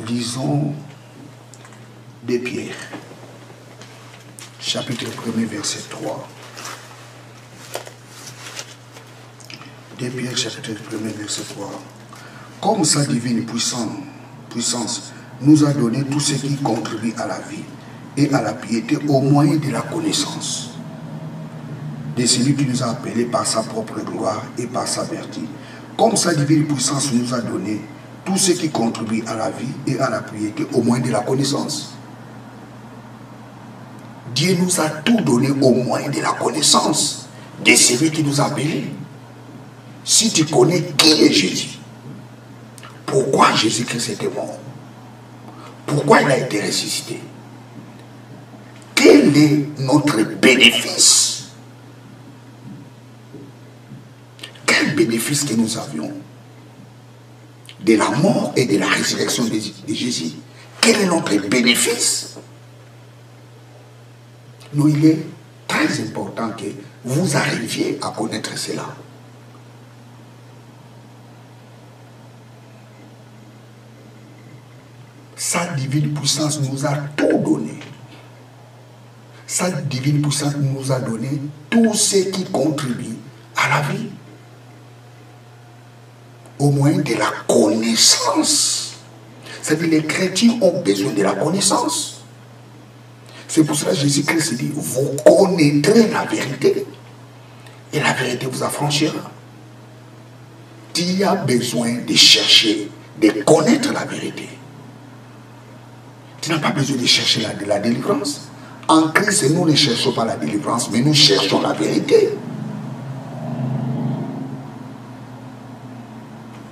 Speaker 4: Lisons de Pierre, chapitre 1er, verset 3. 2 Pierre chapitre 1 verset 3. Comme sa divine puissance nous a donné tout ce qui contribue à la vie et à la piété au moyen de la connaissance de celui qui nous a appelés par sa propre gloire et par sa vertu. Comme sa divine puissance nous a donné tout ce qui contribue à la vie et à la piété au moyen de la connaissance. Dieu nous a tout donné au moyen de la connaissance de celui qui nous a appelés. Si tu connais qui est Jésus, pourquoi Jésus-Christ était mort, pourquoi il a été ressuscité, quel est notre bénéfice? Quel bénéfice que nous avions de la mort et de la résurrection de Jésus? Quel est notre bénéfice? Nous, il est très important que vous arriviez à connaître cela. Sa divine puissance nous a tout donné. Sa divine puissance nous a donné tout ce qui contribue à la vie. Au moyen de la connaissance. C'est-à-dire les chrétiens ont besoin de la connaissance. C'est pour cela que Jésus-Christ dit, vous connaîtrez la vérité et la vérité vous affranchira. Tu as besoin de chercher, de connaître la vérité. Tu n'as pas besoin de chercher la délivrance. En Christ, nous ne cherchons pas la délivrance, mais nous cherchons la vérité.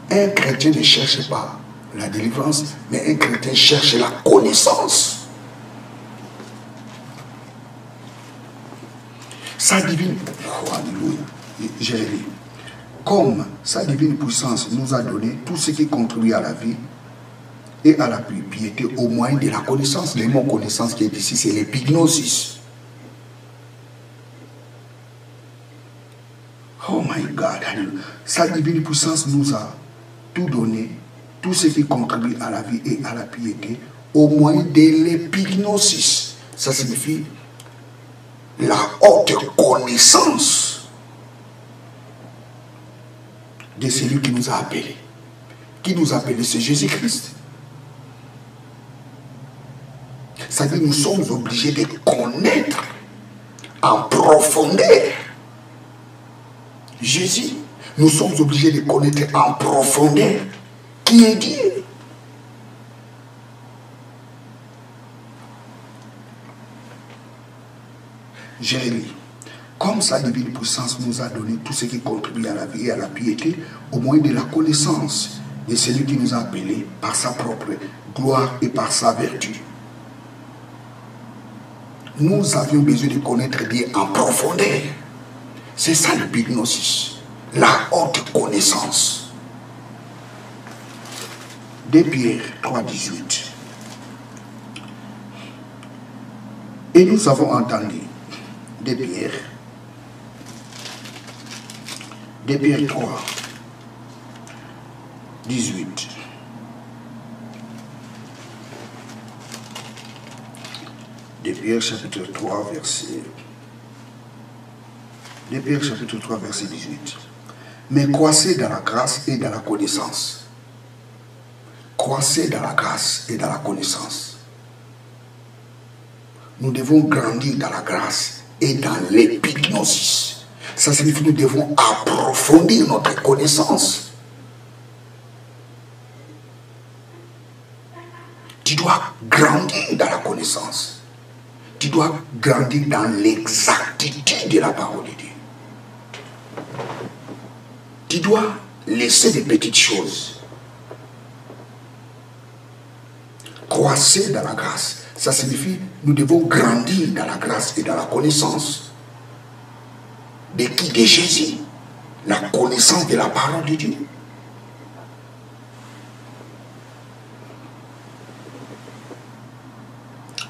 Speaker 4: Un chrétien ne cherche pas la délivrance, mais un chrétien cherche la connaissance. Sa divine, oh, alléluia, j'ai lu. Comme sa divine puissance nous a donné tout ce qui contribue à la vie et à la piété au moyen de la connaissance. Le mot connaissance qui est ici, c'est l'épignosis. Oh my God, alléluia. Sa divine puissance nous a tout donné, tout ce qui contribue à la vie et à la piété au moyen de l'épignosis. Ça signifie la haute connaissance de celui qui nous a appelés. Qui nous a appelés, c'est Jésus-Christ. C'est-à-dire nous sommes obligés de connaître en profondeur Jésus. Nous sommes obligés de connaître en profondeur qui est Dieu. Jérémie, comme sa divine puissance nous a donné tout ce qui contribue à la vie et à la piété au moyen de la connaissance de celui qui nous a appelés par sa propre gloire et par sa vertu. Nous avions besoin de connaître Dieu en profondeur. C'est ça l'épignosis, la haute connaissance. 2 Pierre 3, 18. Et nous avons entendu 2 Pierre 3, 18. De Pierre chapitre 3 verset 18. Mais croissez dans la grâce et dans la connaissance. Croissez dans la grâce et dans la connaissance. Nous devons grandir dans la grâce et dans l'épignosis. Ça signifie que nous devons approfondir notre connaissance. Tu dois grandir dans la connaissance. Tu dois grandir dans l'exactitude de la parole de Dieu. Tu dois laisser des petites choses. Croissez dans la grâce. Ça signifie que nous devons grandir dans la grâce et dans la connaissance. De qui? De Jésus. La connaissance de la parole de Dieu.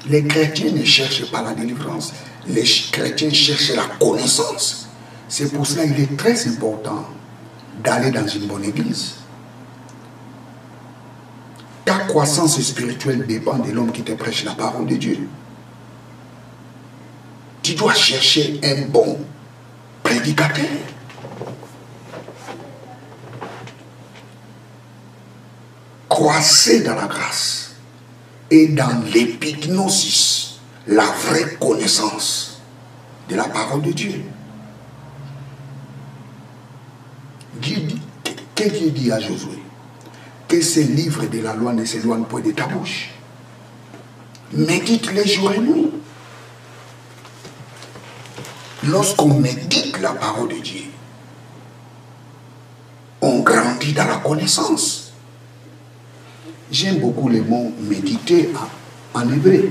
Speaker 4: Les chrétiens ne cherchent pas la délivrance. Les chrétiens cherchent la connaissance. C'est pour cela qu'il est très important d'aller dans une bonne église. Ta croissance spirituelle dépend de l'homme qui te prêche la parole de Dieu. Tu dois chercher un bon prédicateur. croissez dans la grâce et dans l'épignosis, la vraie connaissance de la parole de Dieu. Que Dieu dit à Josué? Que ces livres de la loi ne s'éloignent point de ta bouche. Médite les jours et nuit. Lorsqu'on médite la parole de Dieu, on grandit dans la connaissance. J'aime beaucoup le mot méditer en hébreu.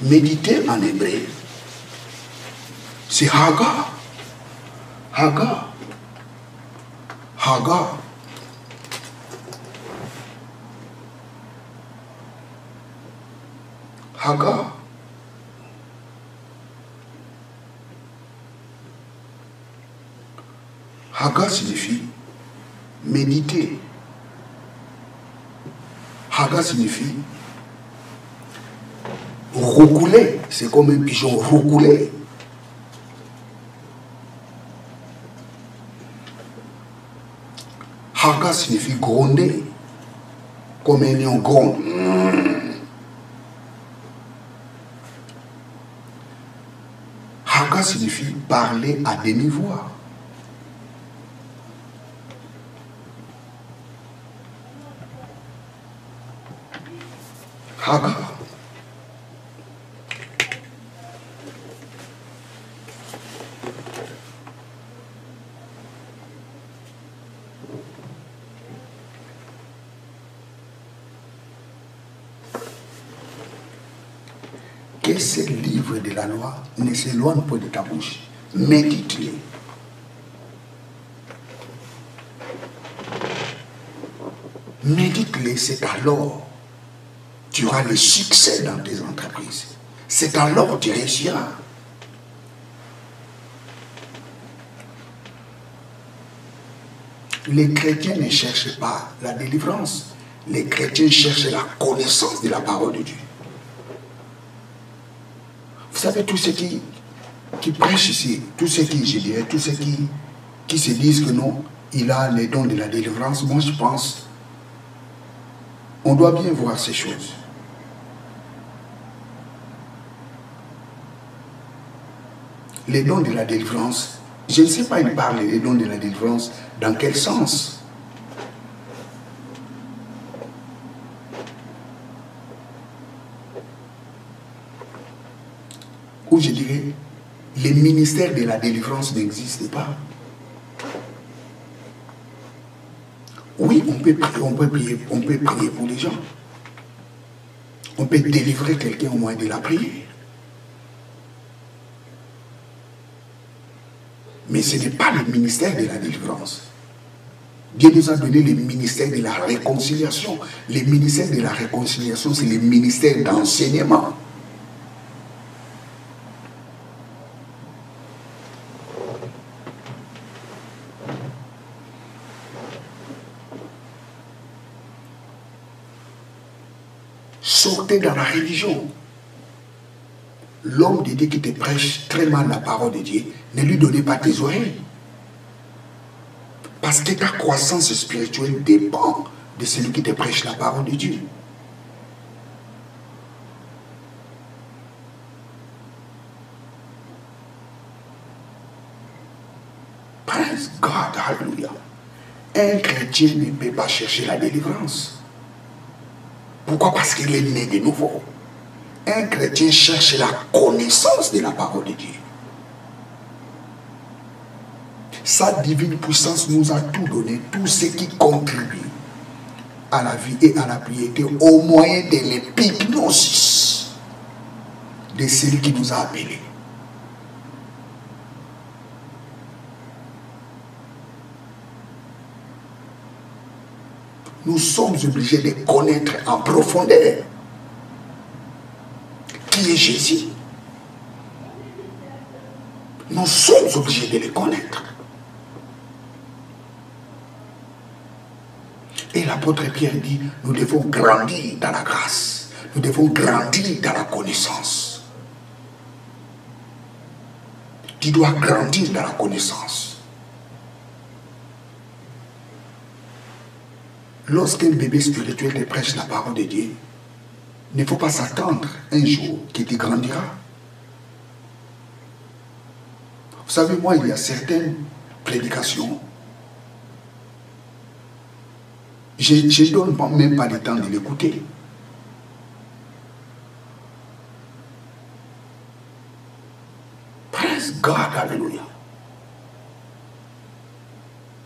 Speaker 4: Méditer en hébreu, c'est Hagar. Hagar. Hagar. Hagar. Hagar signifie méditer. Hagar signifie roucouler. C'est comme un pigeon roucoulé. Hagar signifie gronder. Comme un lion gronde. Hagar signifie parler à demi-voix. Hagar. Que ces livres de la loi ne s'éloignent pas de ta bouche. Médite-les. Médite-les, c'est alors tu auras le succès dans tes entreprises. C'est alors que tu réussiras. Les chrétiens ne cherchent pas la délivrance. Les chrétiens cherchent la connaissance de la parole de Dieu. Vous savez, tous ceux qui prêchent ici, tous ceux qui, je dirais, tous ceux qui se disent que non, il a les dons de la délivrance, moi je pense, on doit bien voir ces choses. Les dons de la délivrance, je ne sais pas, il parle des dons de la délivrance, dans quel sens? Ou je dirais, les ministères de la délivrance n'existent pas. Oui, on peut prier pour les gens. On peut délivrer quelqu'un au moyen de la prière. Mais ce n'est pas le ministère de la délivrance. Dieu nous a donné le ministère de la réconciliation. Le ministère de la réconciliation, c'est le ministère d'enseignement. Sortez dans la religion. L'homme de Dieu qui te prêche très mal la parole de Dieu, ne lui donnez pas tes oreilles. Parce que ta croissance spirituelle dépend de celui qui te prêche la parole de Dieu. Praise God, hallelujah. Un chrétien ne peut pas chercher la délivrance. Pourquoi? Parce qu'il est né de nouveau. Un chrétien cherche la connaissance de la parole de Dieu. Sa divine puissance nous a tout donné, tout ce qui contribue à la vie et à la piété au moyen de l'épignosis de celui qui nous a appelés. Nous sommes obligés de connaître en profondeur qui est Jésus. Nous sommes obligés de le connaître. Et l'apôtre Pierre dit, nous devons grandir dans la grâce. Nous devons grandir dans la connaissance. Tu dois grandir dans la connaissance. Lorsqu'un bébé spirituel te prêche la parole de Dieu, il ne faut pas s'attendre un jour qu'il te grandira. Vous savez, moi, il y a certaines prédications, je ne donne même pas le temps de l'écouter. Praise God, alléluia.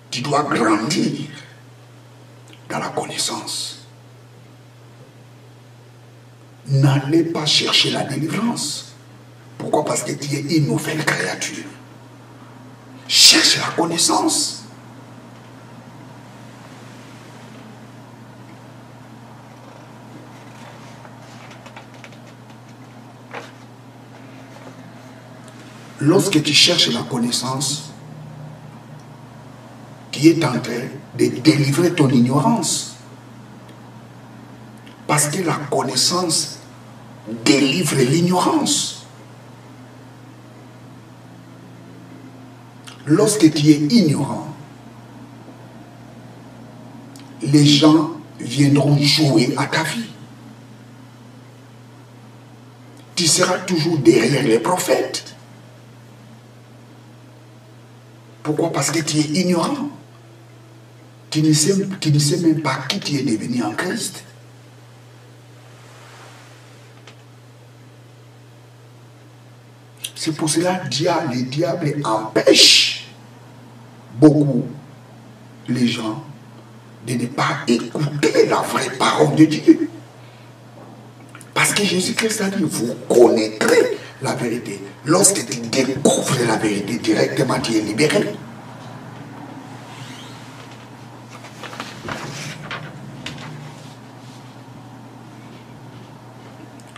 Speaker 4: Tu dois grandir dans la connaissance. N'allez pas chercher la délivrance. Pourquoi? Parce que tu es une nouvelle créature. Cherche la connaissance. Lorsque tu cherches la connaissance, tu es en train de délivrer ton ignorance. Parce que la connaissance délivre l'ignorance. Lorsque tu es ignorant, les gens viendront jouer à ta vie. Tu seras toujours derrière les prophètes. Pourquoi? Parce que tu es ignorant. Tu ne sais même pas qui tu es devenu en Christ. C'est pour cela que le diable empêche beaucoup les gens de ne pas écouter la vraie parole de Dieu. Parce que Jésus-Christ a dit, vous connaîtrez la vérité. Lorsque tu découvres la vérité directement, tu es libéré.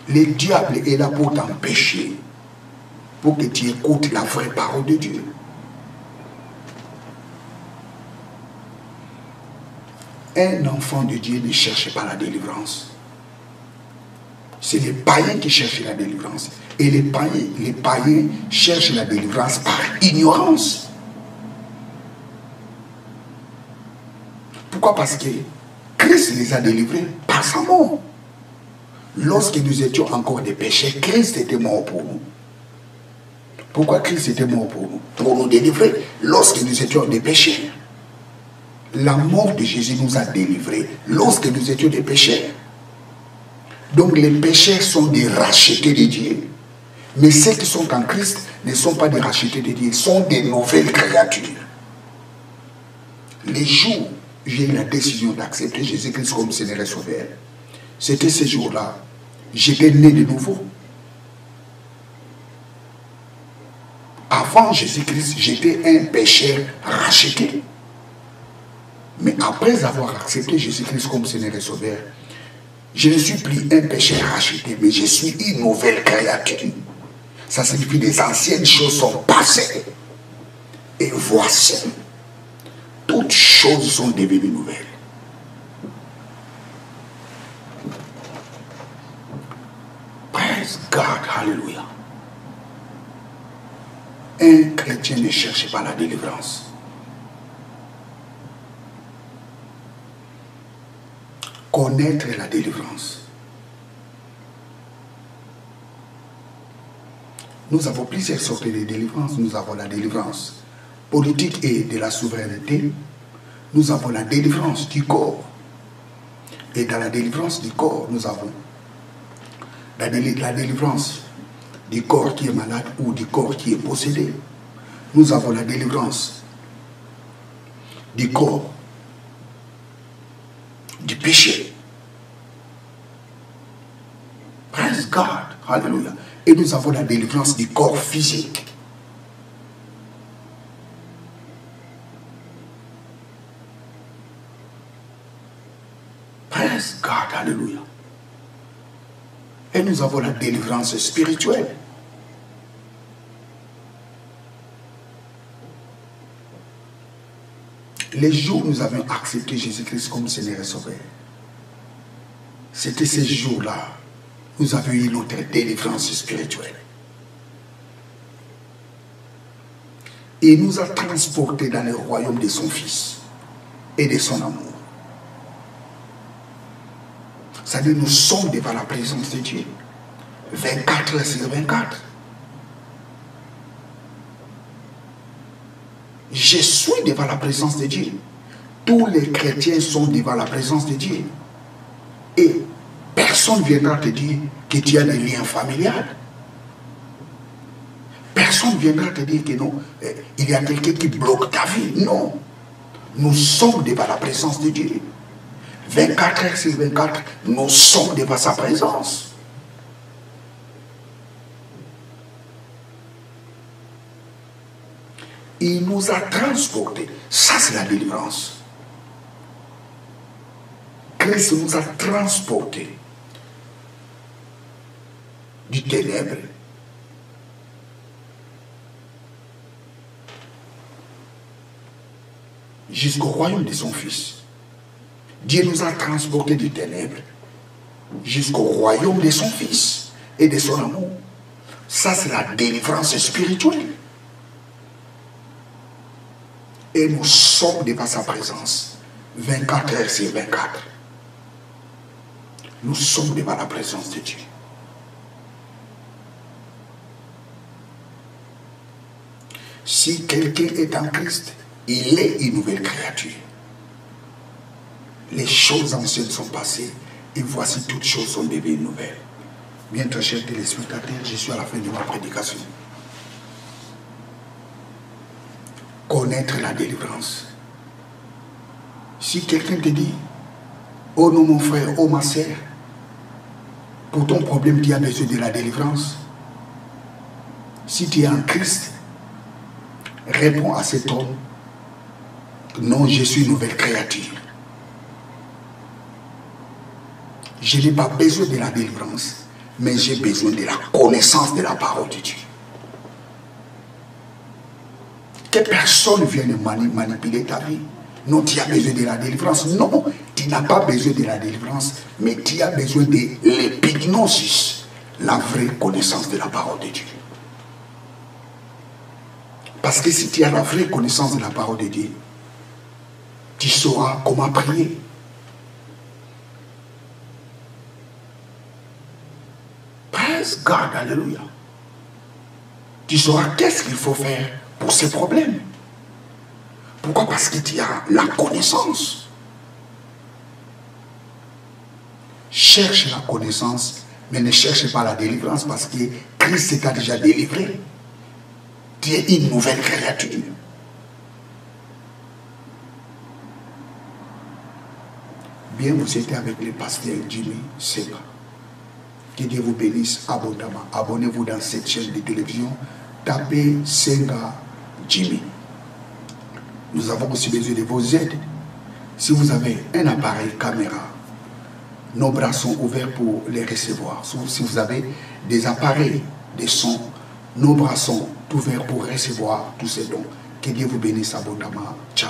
Speaker 4: Le diable est là pour t'empêcher, pour que tu écoutes la vraie parole de Dieu. Un enfant de Dieu ne cherche pas la délivrance. C'est les païens qui cherchent la délivrance. Et les païens cherchent la délivrance par ignorance. Pourquoi? Parce que Christ les a délivrés par sa mort. Lorsque nous étions encore des péchés, Christ était mort pour nous. Pourquoi Christ était mort pour nous? Pour nous délivrer lorsque nous étions des péchés. La mort de Jésus nous a délivrés lorsque nous étions des péchés. Donc les pécheurs sont des rachetés de Dieu. Mais ceux qui sont en Christ ne sont pas des rachetés de Dieu, ils sont des nouvelles créatures. Les jours où j'ai eu la décision d'accepter Jésus-Christ comme Seigneur et Sauveur, c'était ces jours-là, j'étais né de nouveau. Avant Jésus-Christ, j'étais un pécheur racheté. Mais après avoir accepté Jésus-Christ comme Seigneur et Sauveur, je ne suis plus un pécheur racheté, mais je suis une nouvelle créature. Ça signifie que les anciennes choses sont passées. Et voici, toutes choses sont devenues nouvelles. Praise God, hallelujah. Un chrétien ne cherche pas la délivrance. Connaître la délivrance. Nous avons plusieurs sortes de délivrance. Nous avons la délivrance politique et de la souveraineté. Nous avons la délivrance du corps. Et dans la délivrance du corps, nous avons la délivrance du corps qui est malade ou du corps qui est possédé. Nous avons la délivrance du corps du péché. Praise God, hallelujah. Et nous avons la délivrance du corps physique. Praise God, hallelujah. Et nous avons la délivrance spirituelle. Les jours où nous avions accepté Jésus-Christ comme Seigneur et Sauveur, c'était ces jours-là, nous avions eu notre délivrance spirituelle. Et il nous a transportés dans le royaume de son Fils et de son amour. C'est-à-dire nous sommes devant la présence de Dieu. 24 heures sur 24. Je suis devant la présence de Dieu. Tous les chrétiens sont devant la présence de Dieu. Et personne ne viendra te dire que tu as des liens familiales. Personne ne viendra te dire que non, il y a quelqu'un qui bloque ta vie. Non. Nous sommes devant la présence de Dieu. 24 heures sur 24, nous sommes devant sa présence. Il nous a transportés. Ça, c'est la délivrance. Christ nous a transportés du ténèbre jusqu'au royaume de son Fils. Dieu nous a transportés du ténèbre jusqu'au royaume de son Fils et de son amour. Ça, c'est la délivrance spirituelle. Et nous sommes devant sa présence 24 heures sur 24. Nous sommes devant la présence de Dieu. Si quelqu'un est en Christ, il est une nouvelle créature. Les choses anciennes sont passées et voici toutes choses sont devenues nouvelles. Bien, très chers téléspectateurs, je suis à la fin de ma prédication. Connaître la délivrance. Si quelqu'un te dit, oh non mon frère, oh ma sœur, pour ton problème tu as besoin de la délivrance, si tu es en Christ, réponds à cet homme, non, je suis une nouvelle créature. Je n'ai pas besoin de la délivrance, mais j'ai besoin de la connaissance de la parole de Dieu. Que personne vienne manipuler ta vie. Non, tu as besoin de la délivrance. Non, tu n'as pas besoin de la délivrance, mais tu as besoin de l'épignosis, la vraie connaissance de la parole de Dieu. Parce que si tu as la vraie connaissance de la parole de Dieu, tu sauras comment prier. Praise God, alléluia. Tu sauras qu'est-ce qu'il faut faire pour ces problèmes. Pourquoi? Parce que tu as la connaissance. Cherche la connaissance, mais ne cherche pas la délivrance, parce que Christ t'a déjà délivré. Tu es une nouvelle créature. Bien, vous étiez avec le pasteur Jimmy Senga. Que Dieu vous bénisse abondamment. Abonnez-vous dans cette chaîne de télévision. Tapez Senga Jimmy. Nous avons aussi besoin de vos aides. Si vous avez un appareil caméra, nos bras sont ouverts pour les recevoir. Si vous avez des appareils de son, nos bras sont ouverts pour recevoir tous ces dons. Que Dieu vous bénisse abondamment. Ciao.